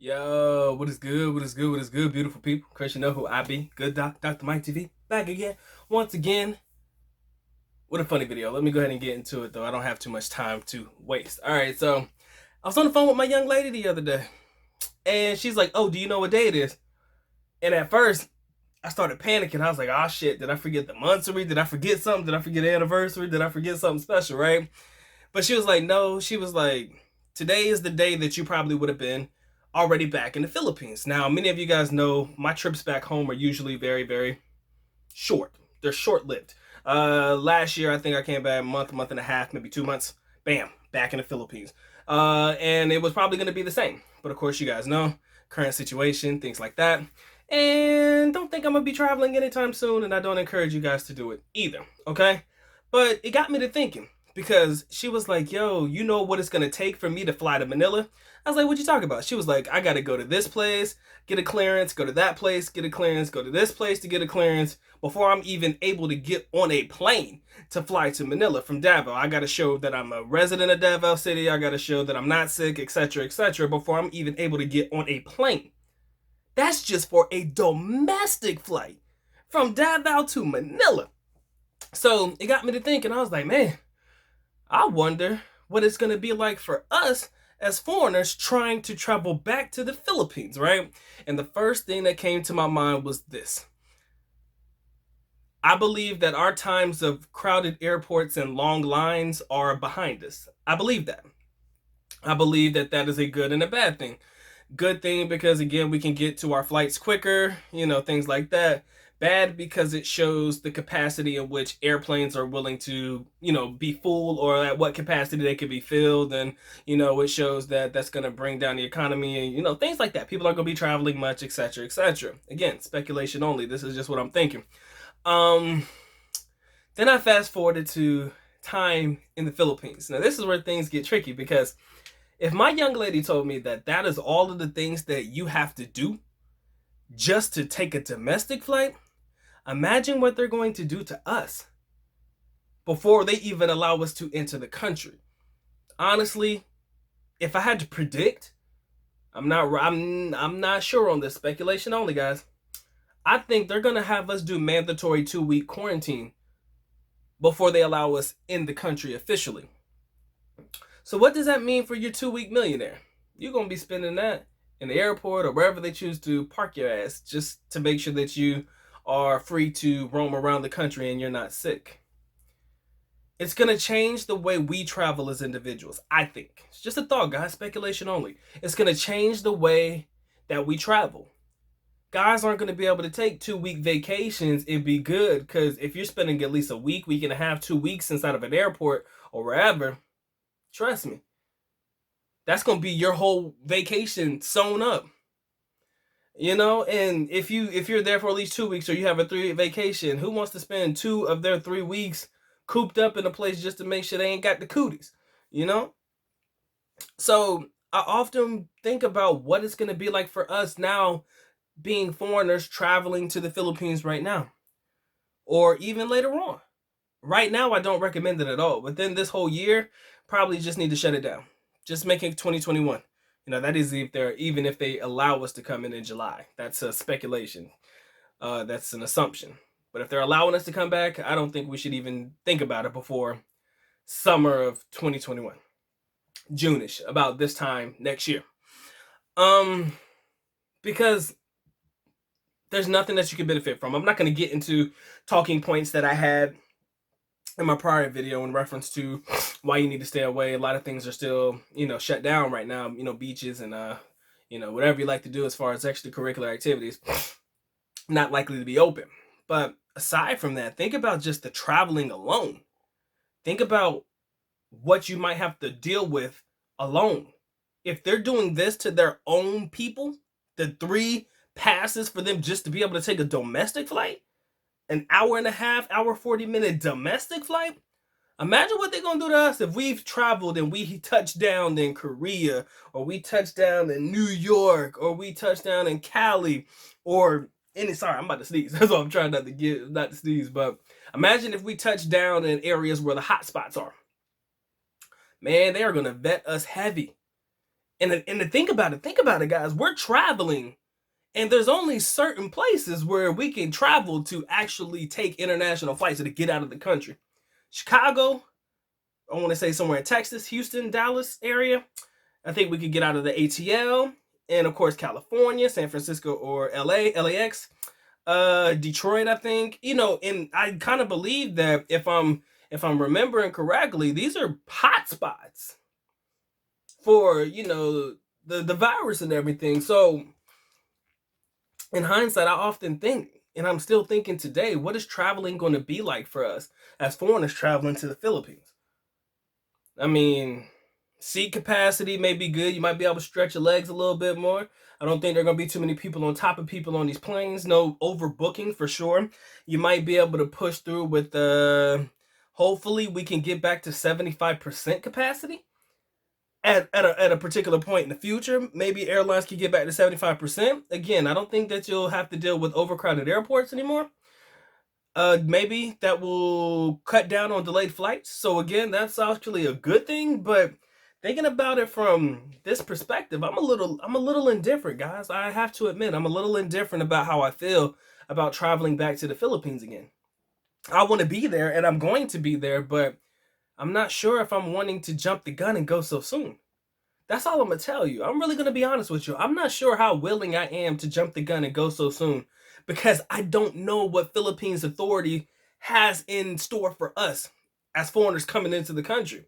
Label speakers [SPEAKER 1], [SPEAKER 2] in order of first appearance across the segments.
[SPEAKER 1] Yo, what is good? What is good? What is good, beautiful people? Of course, you know who I be. Good Doc, Dr. Mike TV. Back again, once again, with a funny video. Let me go ahead and get into it, though. I don't have too much time to waste. All right, so I was on the phone with my young lady the other day, and she's like, oh, do you know what day it is? And at first, I started panicking. I was like, oh, shit, did I forget the monthsary? Did I forget something? Did I forget the anniversary? Did I forget something special, right? But she was like, no. She was like, today is the day that you probably would have been already back in the Philippines. Now, many of you guys know my trips back home are usually very, very short. They're short lived. Last year, I think I came back a month and a half, maybe 2 months. Bam, back in the Philippines. And it was probably going to be the same. But of course, you guys know current situation, things like that. And don't think I'm going to be traveling anytime soon. And I don't encourage you guys to do it either. Okay. But it got me to thinking because she was like, yo, you know what it's going to take for me to fly to Manila? I was like, what you talking about? She was like, I got to go to this place, get a clearance, go to that place, get a clearance, go to this place to get a clearance before I'm even able to get on a plane to fly to Manila from Davao. I got to show that I'm a resident of Davao City. I got to show that I'm not sick, etc., before I'm even able to get on a plane. That's just for a domestic flight from Davao to Manila. So it got me to thinking. I was like, man, I wonder what it's going to be like for us as foreigners trying to travel back to the Philippines, right? And the first thing that came to my mind was this. I believe that our times of crowded airports and long lines are behind us. I believe that. I believe that that is a good and a bad thing. Good thing because, again, we can get to our flights quicker, things like that. Bad because it shows the capacity in which airplanes are willing to, be full, or at what capacity they can be filled. And, it shows that that's going to bring down the economy and, things like that. People aren't going to be traveling much, etc., etc. Again, speculation only. This is just what I'm thinking. Then I fast forwarded to time in the Philippines. Now, this is where things get tricky because if my young lady told me that that is all of the things that you have to do just to take a domestic flight, imagine what they're going to do to us before they even allow us to enter the country. Honestly, if I had to predict, I'm not sure on this, speculation only, guys. I think they're going to have us do mandatory 2-week quarantine before they allow us in the country officially. So what does that mean for your 2-week millionaire? You're going to be spending that in the airport or wherever they choose to park your ass just to make sure that you are free to roam around the country and you're not sick. It's going to change the way we travel as individuals, I think. It's just a thought, guys, speculation only. It's going to change the way that we travel. Guys aren't going to be able to take 2-week vacations and be good, because if you're spending at least a week and a half, 2 weeks inside of an airport or wherever, trust me, that's going to be your whole vacation sewn up. And if you're there for at least 2 weeks or you have a 3-week vacation, who wants to spend 2 of their 3 weeks cooped up in a place just to make sure they ain't got the cooties? So I often think about what it's going to be like for us now, being foreigners traveling to the Philippines right now, or even later on. Right now, I don't recommend it at all. Within this whole year, probably just need to shut it down. Just make it 2021. That is even if they allow us to come in July. That's a speculation. That's an assumption. But if they're allowing us to come back, I don't think we should even think about it before summer of 2021. June-ish, about this time next year. Because there's nothing that you can benefit from. I'm not going to get into talking points that I had in my prior video in reference to why you need to stay away. A lot of things are still, shut down right now. Beaches and, whatever you like to do as far as extracurricular activities, not likely to be open. But aside from that, think about just the traveling alone. Think about what you might have to deal with alone. If they're doing this to their own people, the 3 passes for them just to be able to take a domestic flight, an hour and a half, 40-minute domestic flight. Imagine what they're going to do to us if we've traveled and we touched down in Korea, or we touched down in New York, or we touched down in Cali, or sorry, I'm about to sneeze. That's what I'm trying not to sneeze. But imagine if we touched down in areas where the hot spots are. Man, they are going to vet us heavy. And to think about it, guys. We're traveling, and there's only certain places where we can travel to actually take international flights or to get out of the country. Chicago, I want to say somewhere in Texas, Houston, Dallas area. I think we could get out of the ATL, and of course California, San Francisco, or LAX, Detroit. I think, and I kind of believe that if I'm remembering correctly, these are hot spots for the virus and everything. So in hindsight, I often think, and I'm still thinking today, what is traveling going to be like for us as foreigners traveling to the Philippines? I mean, seat capacity may be good. You might be able to stretch your legs a little bit more. I don't think there are going to be too many people on top of people on these planes. No overbooking for sure. You might be able to push through with hopefully we can get back to 75% capacity at a particular point in the future. Maybe airlines can get back to 75%. Again, I don't think that you'll have to deal with overcrowded airports anymore. Maybe that will cut down on delayed flights. So again, that's actually a good thing. But thinking about it from this perspective, I'm a little indifferent, guys. I have to admit, I'm a little indifferent about how I feel about traveling back to the Philippines again. I want to be there, and I'm going to be there, but I'm not sure if I'm wanting to jump the gun and go so soon. That's all I'm gonna tell you. I'm really gonna be honest with you. I'm not sure how willing I am to jump the gun and go so soon, because I don't know what Philippines authority has in store for us as foreigners coming into the country.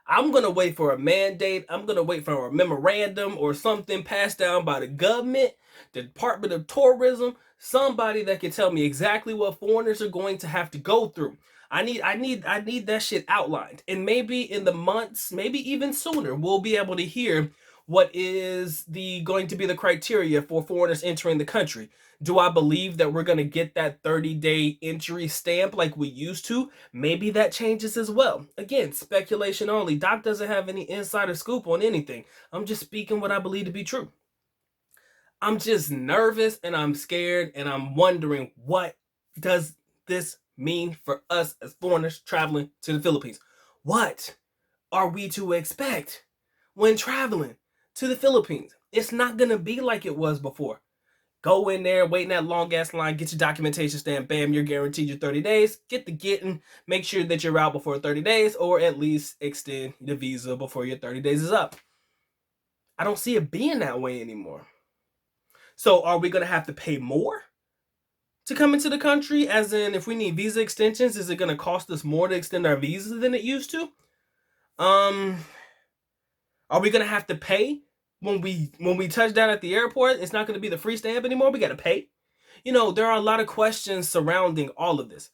[SPEAKER 1] I'm gonna wait for a mandate. I'm gonna wait for a memorandum or something passed down by the government, the Department of Tourism, somebody that can tell me exactly what foreigners are going to have to go through. I need that shit outlined. And maybe in the months, maybe even sooner, we'll be able to hear what is the going to be the criteria for foreigners entering the country. Do I believe that we're going to get that 30-day entry stamp like we used to? Maybe that changes as well. Again, speculation only. Doc doesn't have any insider scoop on anything. I'm just speaking what I believe to be true. I'm just nervous and I'm scared and I'm wondering, what does this mean for us as foreigners traveling to the Philippines? What are we to expect when traveling to the Philippines? It's not going to be like it was before. Go in there, wait in that long ass line, get your documentation stamp, bam, you're guaranteed your 30 days. Get the getting, make sure that you're out before 30 days, or at least extend the visa before your 30 days is up. I don't see it being that way anymore. So are we going to have to pay more to come into the country? As in, if we need visa extensions, is it going to cost us more to extend our visas than it used to? Are we going to have to pay when we touch down at the airport? It's not going to be the free stamp anymore. We got to pay. There are a lot of questions surrounding all of this.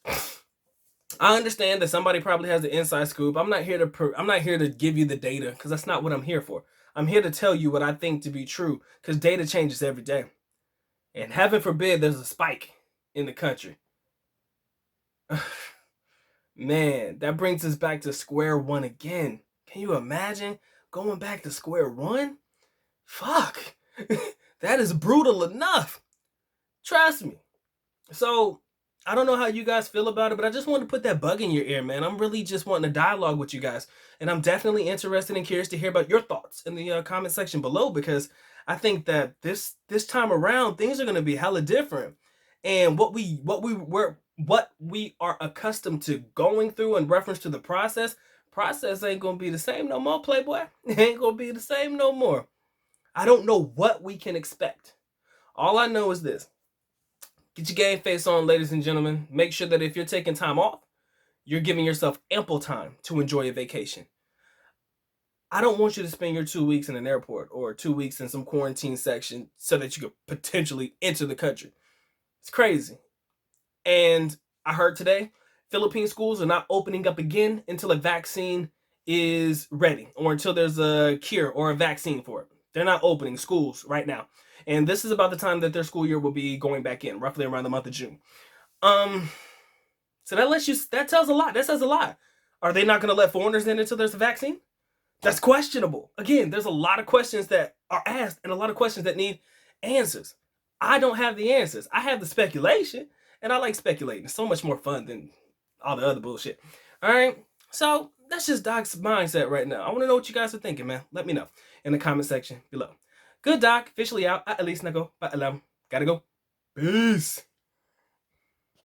[SPEAKER 1] I understand that somebody probably has the inside scoop. I'm not here to give you the data, because that's not what I'm here for. I'm here to tell you what I think to be true, because data changes every day. And heaven forbid there's a spike in the country. Man, that brings us back to square one again. Can you imagine going back to square one? Fuck. That is brutal enough. Trust me. So, I don't know how you guys feel about it, but I just wanted to put that bug in your ear, man. I'm really just wanting to dialogue with you guys. And I'm definitely interested and curious to hear about your thoughts in the comment section below, because I think that this time around, things are going to be hella different. And what we are accustomed to going through in reference to the process ain't going to be the same no more, Playboy. It ain't going to be the same no more. I don't know what we can expect. All I know is this. Get your game face on, ladies and gentlemen. Make sure that if you're taking time off, you're giving yourself ample time to enjoy a vacation. I don't want you to spend your 2 weeks in an airport or 2 weeks in some quarantine section so that you could potentially enter the country. It's crazy. And I heard today, Philippine schools are not opening up again until a vaccine is ready, or until there's a cure or a vaccine for it. They're not opening schools right now. And this is about the time that their school year will be going back in, roughly around the month of June. So that tells a lot. That says a lot. Are they not going to let foreigners in until there's a vaccine? That's questionable. Again, there's a lot of questions that are asked and a lot of questions that need answers. I don't have the answers. I have the speculation, and I like speculating. It's so much more fun than all the other bullshit. All right. So That's just Doc's mindset right now. I want to know what you guys are thinking, man. Let me know in the comment section below. Good, Doc. Officially out. At least na go. Paalam. Gotta go. Peace.